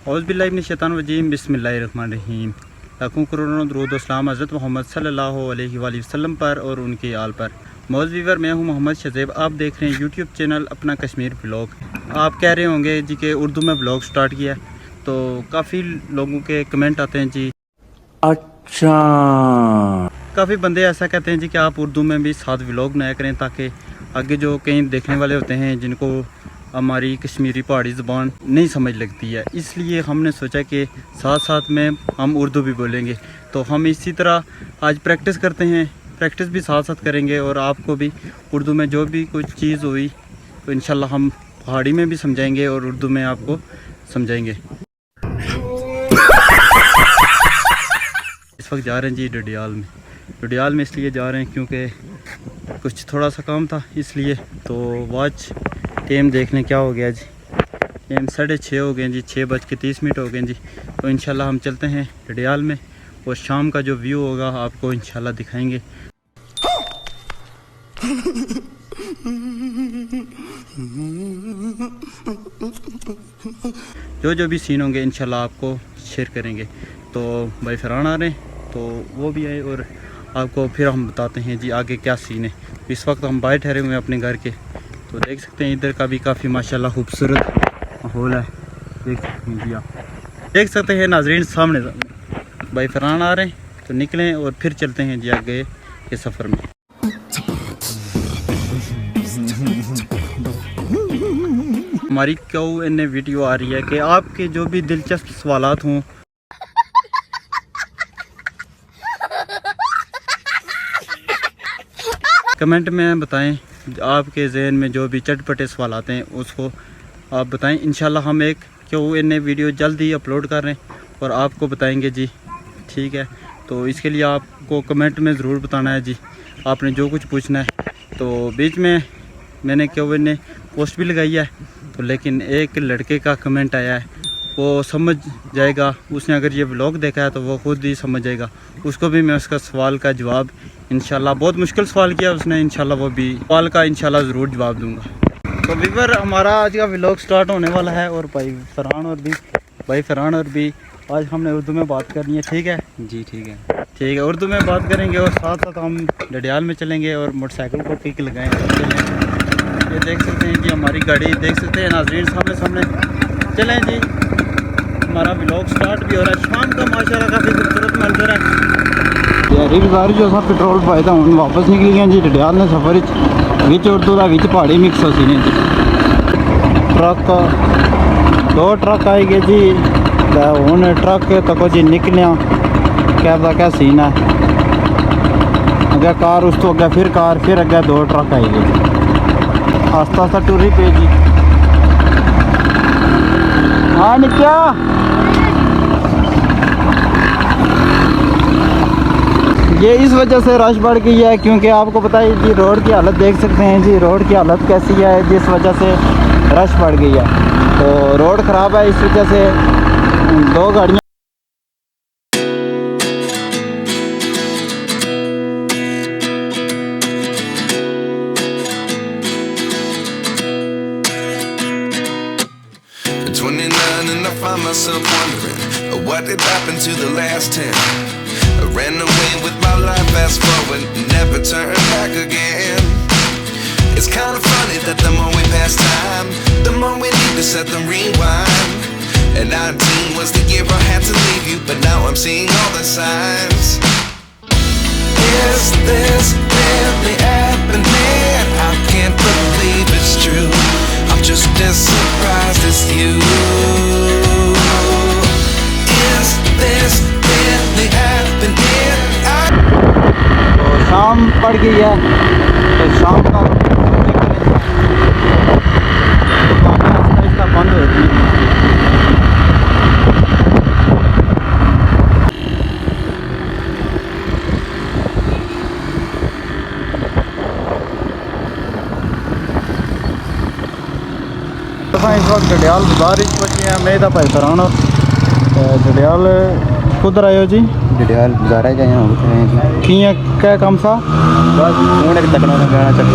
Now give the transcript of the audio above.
औज़ बिल्लाहि मिनश शैतानिर रजीम बिस्मिल्लाहिर रहमानिर रहीम। लाखों करोड़ों दुरूद व सलाम हज़रत मोहम्मद सल्लल्लाहु अलैहि वसल्लम पर और उनके आल पर। मौज़ व्यूअर, मैं हूं मोहम्मद शज़ेब। आप देख रहे हैं यूट्यूब चैनल अपना कश्मीर व्लॉग। आप कह रहे होंगे जी कि उर्दू में व्लॉग स्टार्ट किया है, तो काफ़ी लोगों के कमेंट आते हैं जी। अच्छा, काफ़ी बंदे ऐसा कहते हैं जी कि आप उर्दू में भी साथ व्लॉग बनाया करें, ताकि आगे जो कहीं देखने वाले होते हैं जिनको हमारी कश्मीरी पहाड़ी ज़बान नहीं समझ लगती है, इसलिए हमने सोचा कि साथ साथ में हम उर्दू भी बोलेंगे। तो हम इसी तरह आज प्रैक्टिस करते हैं, प्रैक्टिस भी साथ साथ करेंगे और आपको भी उर्दू में जो भी कुछ चीज़ हुई तो इंशाल्लाह हम पहाड़ी में भी समझाएंगे और उर्दू में आपको समझाएंगे। इस वक्त जा रहे हैं जी डडियाल में। डडियाल में इसलिए जा रहे हैं क्योंकि कुछ थोड़ा सा काम था इसलिए। तो वॉच टाइम देख लें क्या हो गया जी, टाइम 6:30 हो गए जी, 6:30 हो गए जी। तो इंशाल्लाह हम चलते हैं डडियाल में और शाम का जो व्यू होगा आपको इंशाल्लाह दिखाएंगे। जो भी सीन होंगे इंशाल्लाह आपको शेयर करेंगे। तो भाई फरहान आ रहे हैं तो वो भी आए और आपको फिर हम बताते हैं जी आगे क्या सीन है। इस वक्त हम बाहर ठहरे हुए हैं अपने घर के, तो देख सकते हैं इधर का भी काफ़ी माशाल्लाह खूबसूरत माहौल है। देख सकते हैं जी, आप देख सकते हैं नाजरीन सामने भाई फरहान आ रहे हैं, तो निकलें और फिर चलते हैं जी आगे के सफ़र में। हमारी Q&A वीडियो आ रही है कि आपके जो भी दिलचस्प सवालात हों कमेंट में बताएं। आपके जहन में जो भी चटपटे सवाल आते हैं उसको आप बताएं। इंशाल्लाह हम एक Q&A वीडियो जल्द ही अपलोड कर रहे हैं और आपको बताएंगे जी, ठीक है। तो इसके लिए आपको कमेंट में ज़रूर बताना है जी आपने जो कुछ पूछना है। तो बीच में मैंने Q&A पोस्ट भी लगाई है, तो लेकिन एक लड़के का कमेंट आया है, वो समझ जाएगा, उसने अगर ये व्लॉग देखा है तो वो खुद ही समझ जाएगा। उसको भी मैं उसका सवाल का जवाब इंशाल्लाह, बहुत मुश्किल सवाल किया उसने, इंशाल्लाह वो भी सवाल का इंशाल्लाह ज़रूर जवाब दूंगा। तो व्यूअर, हमारा आज का व्लॉग स्टार्ट होने वाला है और भाई फरहान और भी आज हमने उर्दू में बात करनी है, ठीक है जी? ठीक है, उर्दू में बात करेंगे और साथ साथ हम डडियाल में चलेंगे और मोटरसाइकिल को किक लगाएंगे। ये देख सकते हैं जी हमारी गाड़ी, देख सकते हैं नाज़रीन सामने चलें जी। हमारा व्लॉग स्टार्ट भी हो रहा है। शाम का माशाल्लाह काफ़ी खूबसूरत मंजर है। यारी बारिश जो सा पेट्रोल पाए था हम वापस निकल गए जी डडियाल ने सफ़र विच उर्दू का विच पहाड़ी मिक्स हो सी ने जी। ट्रक 2 ट्रक आए गए जी, हूँ ट्रक तको जी निकलिया क्या सीन है। अगर कार उस तो अगर फिर अगर 2 ट्रक आई गए जी, आस्ता टूरी पे जी। हाँ निक्या, ये इस वजह से रश बढ़ गई है क्योंकि आपको पता है जी रोड की हालत देख सकते हैं जी, रोड की हालत कैसी है, जिस वजह से रश बढ़ गई है। तो रोड ख़राब है, इस वजह से 2 गाड़ियाँ myself wondering what did happen to the last 10. I ran away with my life, fast forward, never turn back again. It's kind of funny that the more we pass time, the more we need to set the rewind. And 19 was the year I had to leave you, but now I'm seeing all the signs. Is this really happening? I can't believe it's true. I'm just as surprised as you. Is this really happening? तो शाम पड़ गई है, तो शाम का आहिस्ता बंद होती है। इस वक्त डडियाल बाजार पहुंचे हैं। मैं भाई फरहान डडियाल कुधर आए हो जी? डडियाल बाजार है जहाँ होते हैं जी। किया क्या काम सा? बस उन्हें तकना गाना चक्की